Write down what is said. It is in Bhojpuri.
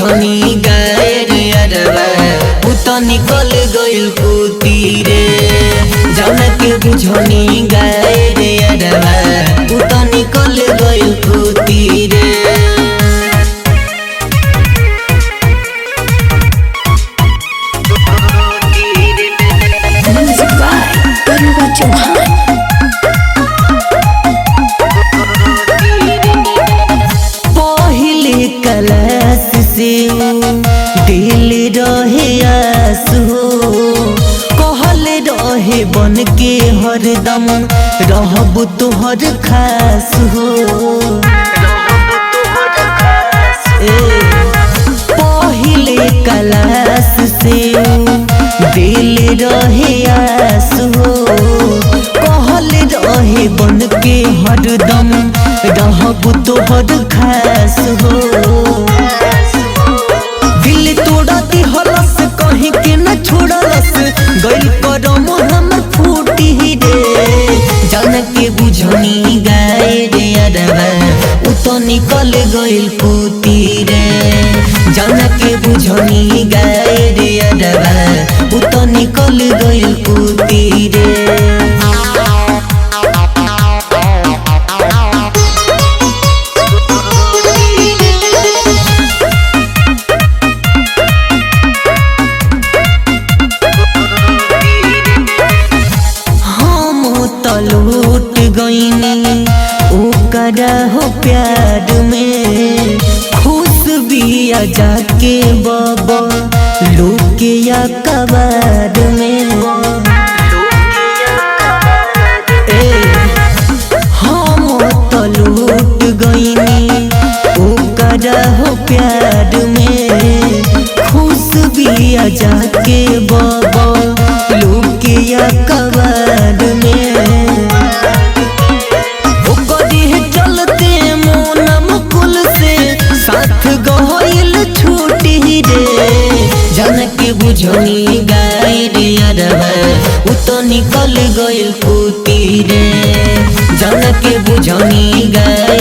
बुझनी गाय रे अरवा उ तो निकल गइल कुती रे। जौना के बुझनी गाय रे अरवा उ तो निकल गइल कुती रे। कलश से दिल रहे आसो कहल रहे बन के हरदम रहब तोहर खास हो। पहले कलश से दिल रहे आसो कहल रहे बन के हरदम रहब तोहर खास हो। दिल तोड़ा दिहलस कहीं के न छोड़लस गइल करम हमर फूटी रे। जान के बुझनी गाय रे अरवा उ तो निकल गइल कुती रे। जान के बुझनी गाय रे अरवा उ तो निकल गइल कुती रे। लूट गईनी ओकरा हो प्यार में खुश बिया जाके बाबा लोके या कबार में। हम तो लूट गईनी ओकरा हो प्यार में खुश बिया जाके बाबा लोके या कबार में। जान के बुझनी गाय रे अरवा उ तो निकल गइल कुती रे। जान के बुझनी गाय